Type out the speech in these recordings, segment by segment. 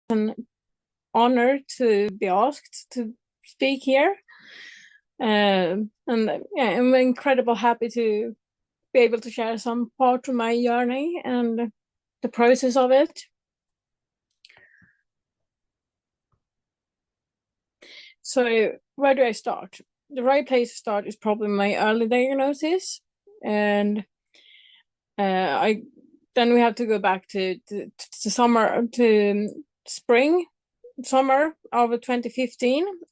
an honor to be asked to speak here. And yeah, I'm incredibly happy to be able to share some part of my journey and the process of it. So where do I start? The right place to start is probably my early diagnosis, and then we have to go back to summer of 2015,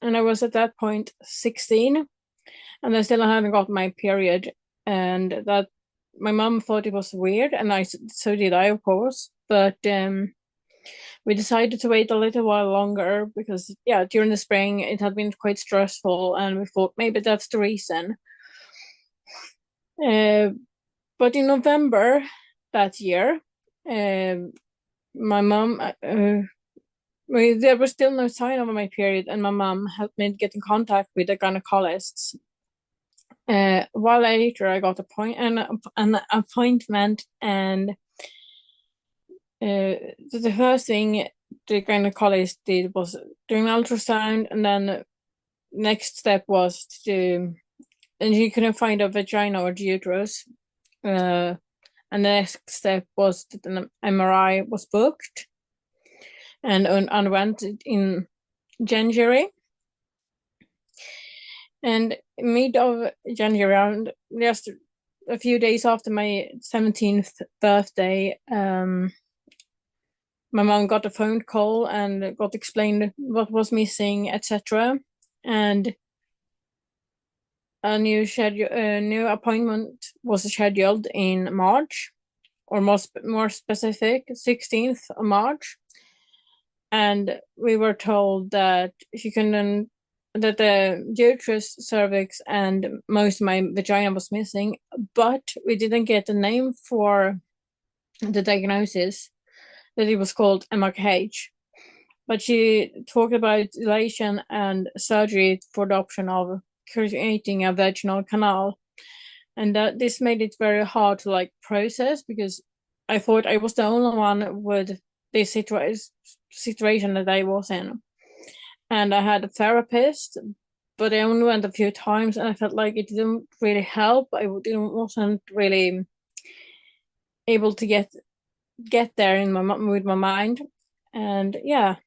and I was at that point 16, and I still hadn't got my period, and that my mom thought it was weird, and so did I, of course, but we decided to wait a little while longer because, yeah, during the spring it had been quite stressful, and we thought maybe that's the reason. But in November that year, my mom, there was still no sign of my period, and my mom helped me get in contact with the gynecologist. While later, I got an appointment, and the first thing the gynecologist did was doing an ultrasound, and then next step was and she couldn't find a vagina or the uterus. And the next step was that an MRI was booked and underwent in January. And mid of January, just a few days after my 17th birthday, my mom got a phone call and got explained what was missing, etc. And a new appointment was scheduled in March, or more specific, 16th of March. And we were told that that the uterus, cervix, and most of my vagina was missing, but we didn't get a name for the diagnosis, that it was called MRKH. But she talked about dilation and surgery for the option of creating a vaginal canal. And that this made it very hard to process, because I thought I was the only one with this situation that I was in. And I had a therapist, but I only went a few times, and I felt like it didn't really help. I wasn't really able to get there with my mind. And yeah,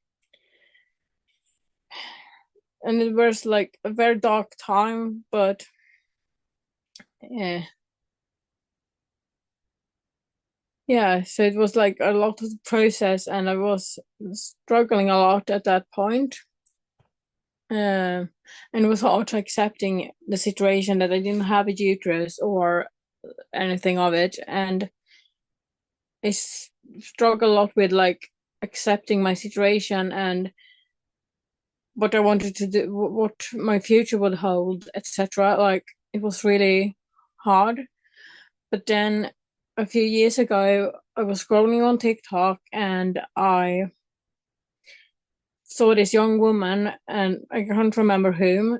and it was like a very dark time, but yeah, so it was like a lot of process, and I was struggling a lot at that point. And it was hard accepting the situation that I didn't have a uterus or anything of it, and I struggled a lot with accepting my situation and what I wanted to do, what my future would hold, etc. Like, it was really hard. But then a few years ago, I was scrolling on TikTok, and I saw this young woman, and I can't remember who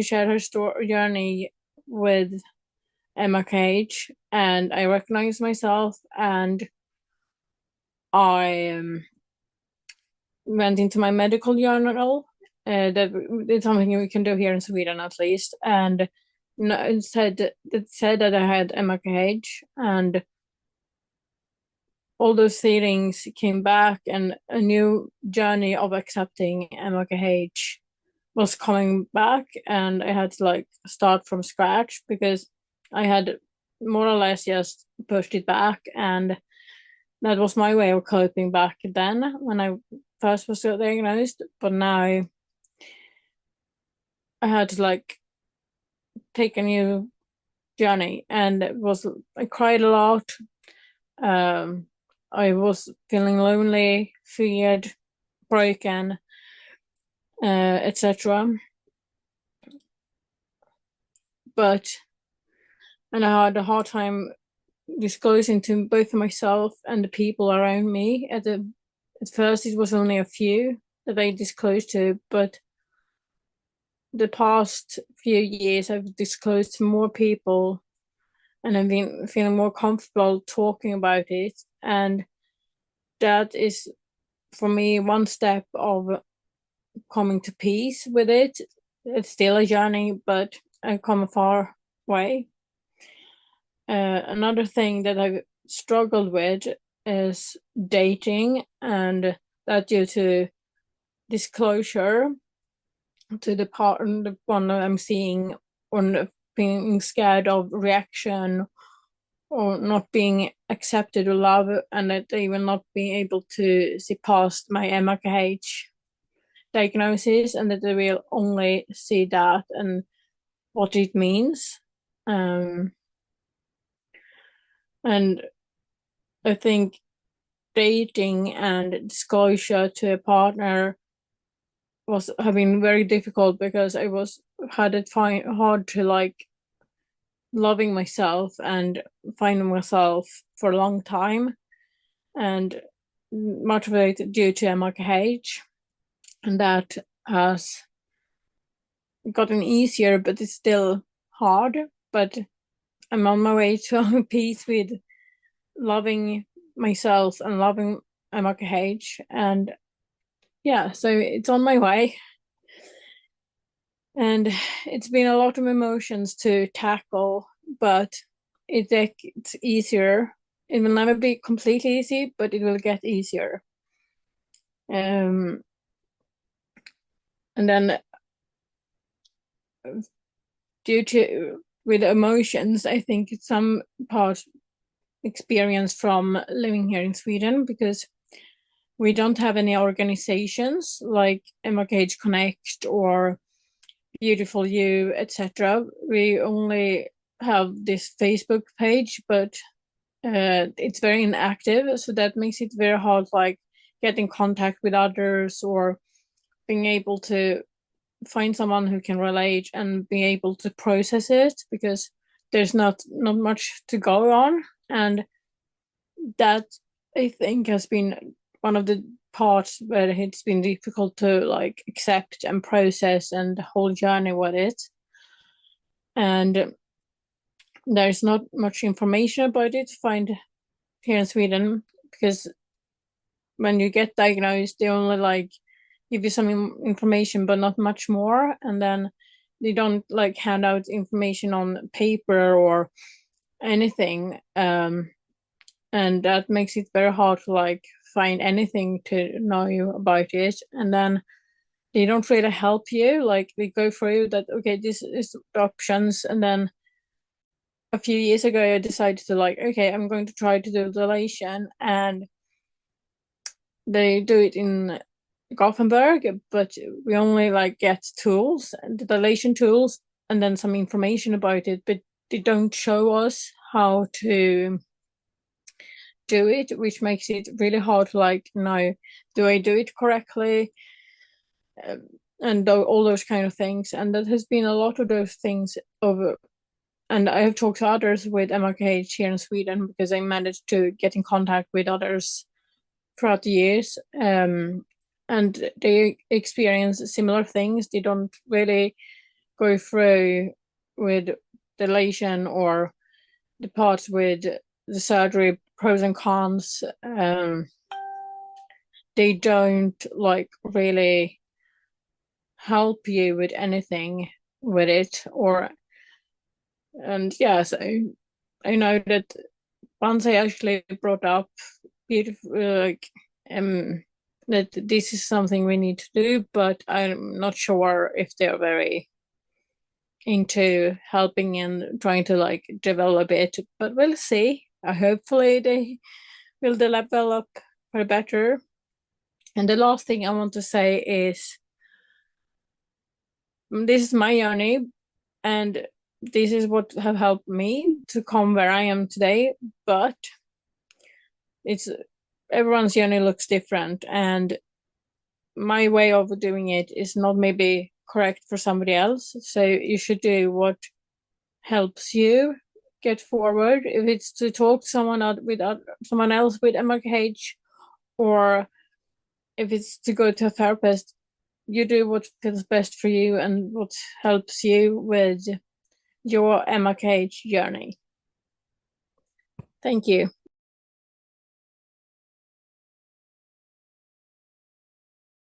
shared her journey with MRKH, and I recognized myself, and I went into my medical journal. That it's something we can do here in Sweden, at least, and it said that I had MRKH, and all those feelings came back, and a new journey of accepting MRKH was coming back, and I had to start from scratch, because I had more or less just pushed it back, and that was my way of coping back then when I first was diagnosed. But now I had to take a new journey, and I cried a lot. I was feeling lonely, feared, broken, etc. And I had a hard time disclosing to both myself and the people around me. At first, it was only a few that I disclosed to, but the past few years, I've disclosed to more people, and I've been feeling more comfortable talking about it. And that is for me, one step of coming to peace with it. It's still a journey, but I've come a far way. Another thing that I've struggled with is dating, and that due to disclosure to the one that I'm seeing, or being scared of reaction, or not being accepted or loved, and that they will not be able to see past my MRKH diagnosis, and that they will only see that and what it means. And I think dating and disclosure to a partner have been very difficult, because I had it hard to like loving myself and finding myself for a long time, and much of it due to MRKH, and that has gotten easier, but it's still hard. But I'm on my way to peace with loving myself and loving MRKH, and yeah, so it's on my way. And it's been a lot of emotions to tackle, but it's easier. It will never be completely easy, but it will get easier. And then with emotions, I think it's some part experience from living here in Sweden, because we don't have any organizations like MRKH Connect or Beautiful You, etc. We only have this Facebook page, but it's very inactive, so that makes it very hard, like get in contact with others or being able to find someone who can relate and be able to process it, because there's not much to go on. And that, I think, has been one of the parts where it's been difficult to like accept and process and the whole journey with it. And there's not much information about it to find here in Sweden, because when you get diagnosed, they only like give you some information, but not much more. And then they don't like hand out information on paper or anything. And that makes it very hard to like find anything to know you about it. And then they don't really help you. Like they go through that, okay, this is the options. And then a few years ago, I decided to like, okay, I'm going to try to do dilation, and they do it in Gothenburg, but we only like get tools, the dilation tools, and then some information about it, but they don't show us how to do it, which makes it really hard to like know, do I do it correctly? And all those kind of things. And that has been a lot of those things over. And I have talked to others with MRKH here in Sweden, because I managed to get in contact with others throughout the years. And they experience similar things. They don't really go through with dilation or the parts with the surgery, pros and cons. They don't like really help you with anything with it, and yeah, so I know that once I actually brought up beautiful that this is something we need to do, but I'm not sure if they're very into helping and trying to like develop it, but we'll see. Hopefully they will develop for better. And the last thing I want to say is, this is my journey, and this is what have helped me to come where I am today, but it's everyone's journey looks different, and my way of doing it is not maybe correct for somebody else. So you should do what helps you get forward. If it's to talk to someone someone else with MRKH, or if it's to go to a therapist, you do what feels best for you and what helps you with your MRKH journey. Thank you.